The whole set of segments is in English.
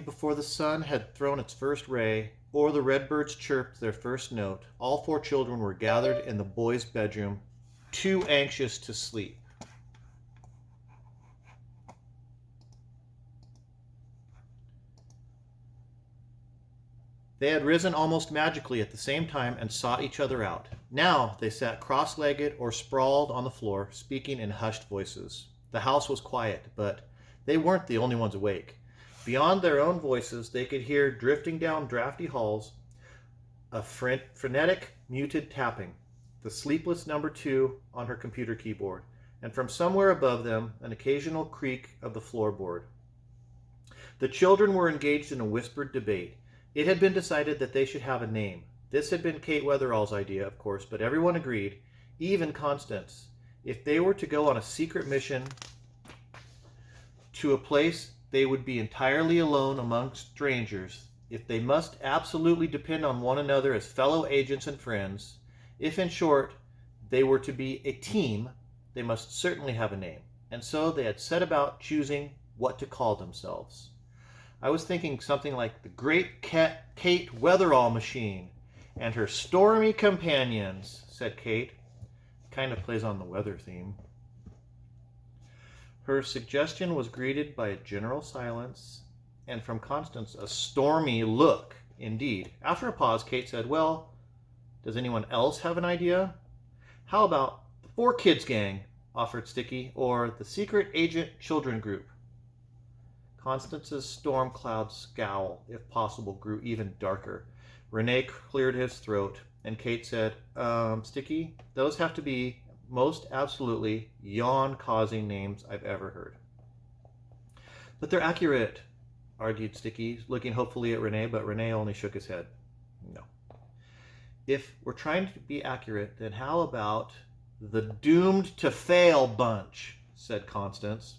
before the sun had thrown its first ray, or the redbirds chirped their first note, all four children were gathered in the boys' bedroom, too anxious to sleep. They had risen almost magically at the same time and sought each other out. Now they sat cross-legged or sprawled on the floor, speaking in hushed voices. The house was quiet, but they weren't the only ones awake. Beyond their own voices, they could hear drifting down drafty halls a frenetic, muted tapping, the sleepless number 2 on her computer keyboard, and from somewhere above them, an occasional creak of the floorboard. The children were engaged in a whispered debate. It had been decided that they should have a name. This had been Kate Weatherall's idea, of course, but everyone agreed, even Constance. If they were to go on a secret mission to a place they would be entirely alone among strangers, if they must absolutely depend on one another as fellow agents and friends, if, in short, they were to be a team, they must certainly have a name. And so they had set about choosing what to call themselves. I was thinking something like the Great Kate Weatherall Machine and her Stormy Companions, said Kate. Kind of plays on the weather theme. Her suggestion was greeted by a general silence, and from Constance a stormy look, indeed. After a pause, Kate said, well, does anyone else have an idea? How about the 4 Kids Gang, offered Sticky, or the Secret Agent Children Group? Constance's storm cloud scowl, if possible, grew even darker. Renee cleared his throat, and Kate said, Sticky, those have to be most absolutely yawn-causing names I've ever heard. But they're accurate, argued Sticky, looking hopefully at Renee, but Renee only shook his head. No. If we're trying to be accurate, then how about the Doomed to Fail Bunch, said Constance.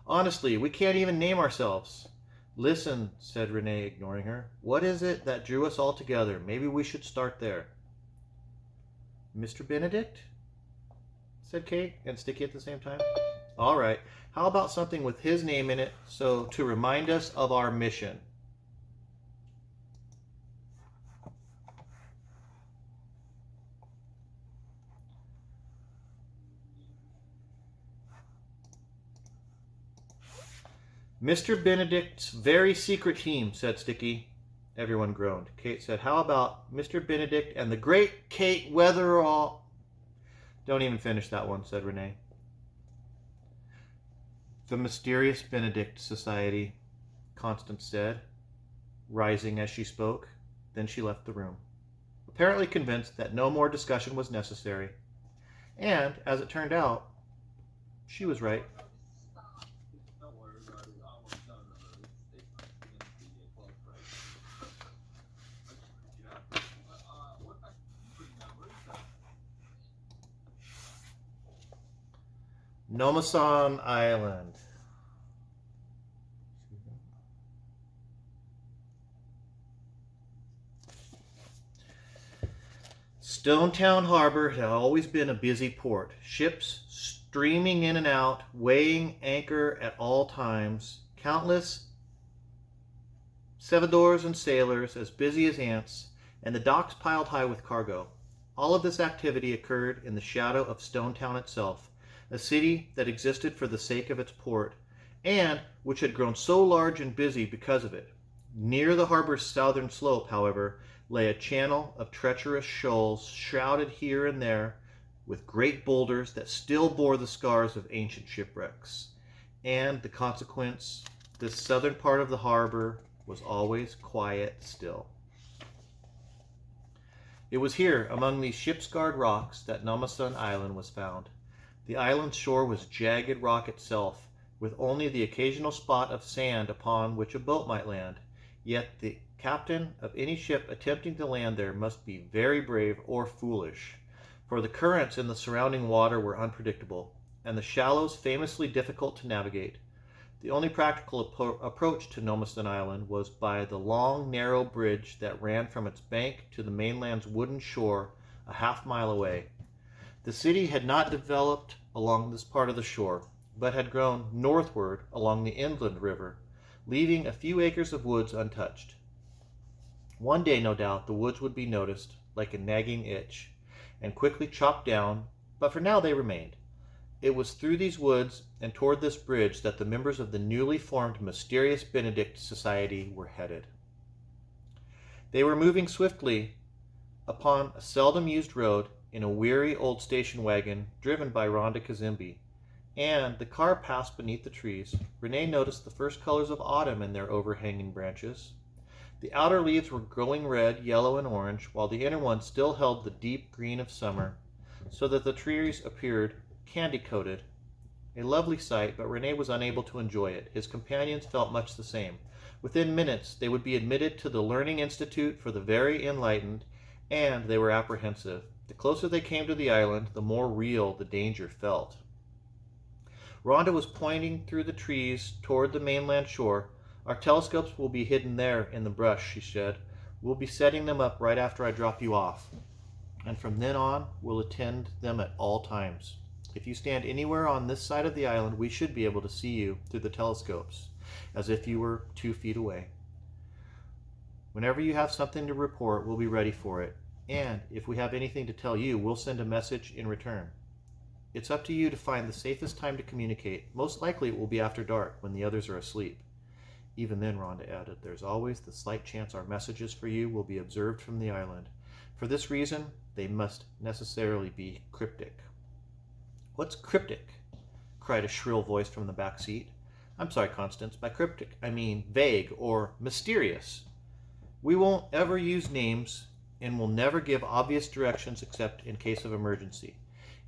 Honestly, we can't even name ourselves. Listen, said Renee, ignoring her. What is it that drew us all together? Maybe we should start there. Mr. Benedict? Said Kate and Sticky at the same time. All right. How about something with his name in it, so to remind us of our mission? Mr. Benedict's very secret team, said Sticky. Everyone groaned. Kate said, how about Mr. Benedict and the Great Kate Weatherall? Don't even finish that one, said Renee. The Mysterious Benedict Society, Constance said, rising as she spoke. Then she left the room, apparently convinced that no more discussion was necessary. And, as it turned out, she was right. Nomason Island. Stonetown Harbor had always been a busy port. Ships streaming in and out, weighing anchor at all times. Countless stevedores and sailors as busy as ants, and the docks piled high with cargo. All of this activity occurred in the shadow of Stonetown itself, a city that existed for the sake of its port, and which had grown so large and busy because of it. Near the harbor's southern slope, however, lay a channel of treacherous shoals, shrouded here and there with great boulders that still bore the scars of ancient shipwrecks. And the consequence, this southern part of the harbor was always quiet still. It was here, among these ship-scarred rocks, that Nomason Island was found. The island's shore was jagged rock itself, with only the occasional spot of sand upon which a boat might land. Yet the captain of any ship attempting to land there must be very brave or foolish, for the currents in the surrounding water were unpredictable, and the shallows famously difficult to navigate. The only practical approach to Nomason Island was by the long, narrow bridge that ran from its bank to the mainland's wooden shore a half-mile away. The city had not developed along this part of the shore, but had grown northward along the inland river, leaving a few acres of woods untouched. One day, no doubt, the woods would be noticed like a nagging itch, and quickly chopped down, but for now they remained. It was through these woods and toward this bridge that the members of the newly formed Mysterious Benedict Society were headed. They were moving swiftly upon a seldom used road in a weary old station wagon driven by Rhonda Kazimbi, and the car passed beneath the trees. Renee noticed the first colors of autumn in their overhanging branches. The outer leaves were glowing red, yellow, and orange, while the inner ones still held the deep green of summer, so that the trees appeared candy-coated. A lovely sight, but Renee was unable to enjoy it. His companions felt much the same. Within minutes, they would be admitted to the Learning Institute for the Very Enlightened, and they were apprehensive. The closer they came to the island, the more real the danger felt. Rhonda was pointing through the trees toward the mainland shore. Our telescopes will be hidden there in the brush, she said. We'll be setting them up right after I drop you off. And from then on, we'll attend them at all times. If you stand anywhere on this side of the island, we should be able to see you through the telescopes, as if you were 2 feet away. Whenever you have something to report, we'll be ready for it. And if we have anything to tell you, we'll send a message in return. It's up to you to find the safest time to communicate. Most likely it will be after dark, when the others are asleep. Even then, Rhonda added, there's always the slight chance our messages for you will be observed from the island. For this reason, they must necessarily be cryptic. What's cryptic? Cried a shrill voice from the back seat. I'm sorry, Constance. By cryptic, I mean vague or mysterious. We won't ever use names and will never give obvious directions except in case of emergency.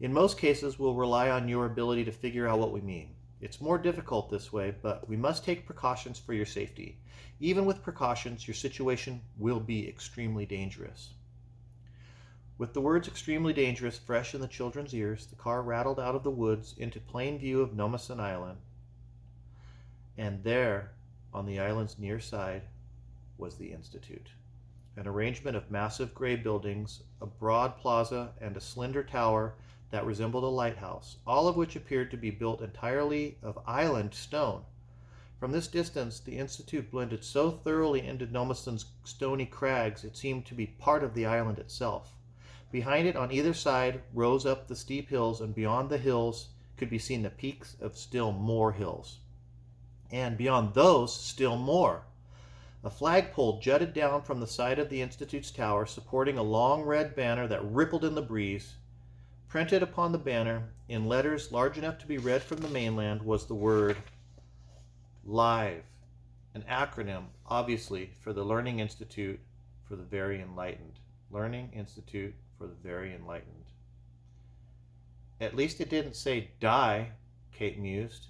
In most cases, we'll rely on your ability to figure out what we mean. It's more difficult this way, but we must take precautions for your safety. Even with precautions, your situation will be extremely dangerous. With the words extremely dangerous fresh in the children's ears, the car rattled out of the woods into plain view of Nomason Island. And there, on the island's near side, was the Institute. An arrangement of massive gray buildings, a broad plaza, and a slender tower that resembled a lighthouse, all of which appeared to be built entirely of island stone. From this distance, the Institute blended so thoroughly into Nomason's stony crags it seemed to be part of the island itself. Behind it, on either side, rose up the steep hills, and beyond the hills could be seen the peaks of still more hills. And beyond those, still more. A flagpole jutted down from the side of the Institute's tower, supporting a long red banner that rippled in the breeze. Printed upon the banner, in letters large enough to be read from the mainland, was the word LIVE, an acronym, obviously, for the Learning Institute for the Very Enlightened. Learning Institute for the Very Enlightened. At least it didn't say die, Kate mused.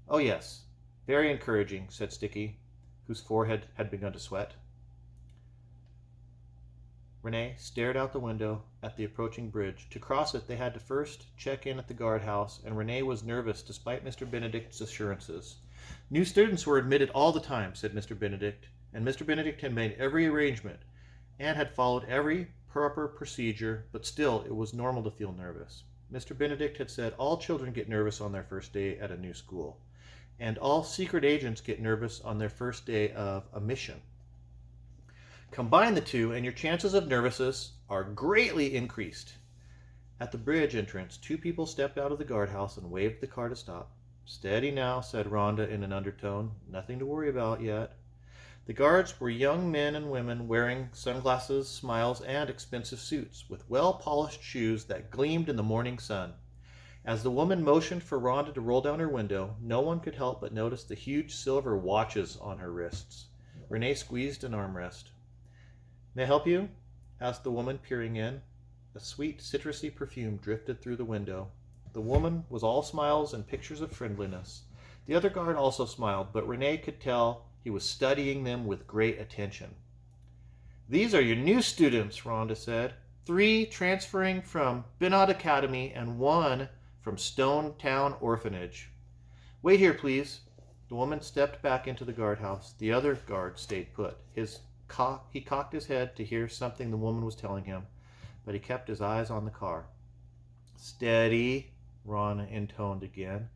Oh yes, very encouraging, said Sticky, whose forehead had begun to sweat. Renee stared out the window at the approaching bridge. To cross it, they had to first check in at the guardhouse, and Renee was nervous despite Mr. Benedict's assurances. New students were admitted all the time, said Mr. Benedict, and Mr. Benedict had made every arrangement and had followed every proper procedure, but still it was normal to feel nervous. Mr. Benedict had said all children get nervous on their first day at a new school, and all secret agents get nervous on their first day of a mission. Combine the two, and your chances of nervousness are greatly increased. At the bridge entrance, 2 people stepped out of the guardhouse and waved the car to stop. Steady now, said Rhonda in an undertone. Nothing to worry about yet. The guards were young men and women wearing sunglasses, smiles, and expensive suits, with well-polished shoes that gleamed in the morning sun. As the woman motioned for Rhonda to roll down her window, no one could help but notice the huge silver watches on her wrists. Renee squeezed an armrest. May I help you? Asked the woman, peering in. A sweet, citrusy perfume drifted through the window. The woman was all smiles and pictures of friendliness. The other guard also smiled, but Renee could tell he was studying them with great attention. These are your new students, Rhonda said. 3 transferring from Binod Academy and 1 from Stone Town Orphanage. Wait here, please. The woman stepped back into the guardhouse. The other guard stayed put. He cocked his head to hear something the woman was telling him, but he kept his eyes on the car. Steady, Rhonda intoned again,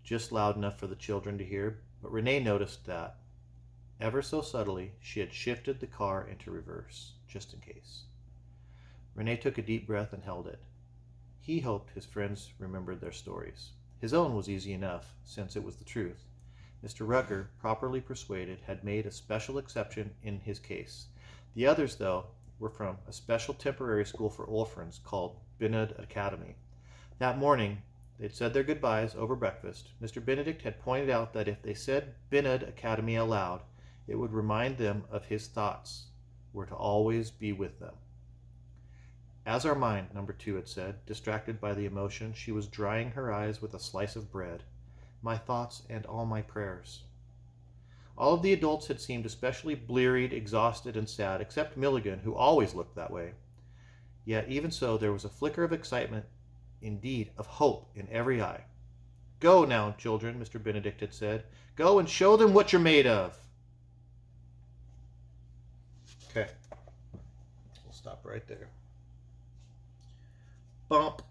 just loud enough for the children to hear. but Renee noticed that, ever so subtly, she had shifted the car into reverse, just in case. Renee took a deep breath and held it. He hoped his friends remembered their stories. His own was easy enough, since it was the truth. Mr. Rucker, properly persuaded, had made a special exception in his case. The others, though, were from a special temporary school for orphans called Binod Academy. That morning, they'd said their goodbyes over breakfast. Mr. Benedict had pointed out that if they said Binod Academy aloud, it would remind them of his thoughts were to always be with them. As our mind, number 2 had said, distracted by the emotion, she was drying her eyes with a slice of bread. My thoughts and all my prayers. All of the adults had seemed especially blearied, exhausted, and sad, except Milligan, who always looked that way. Yet, even so, there was a flicker of excitement, indeed, of hope in every eye. Go now, children, Mr. Benedict had said. Go and show them what you're made of. Okay. We'll stop right there. Bump.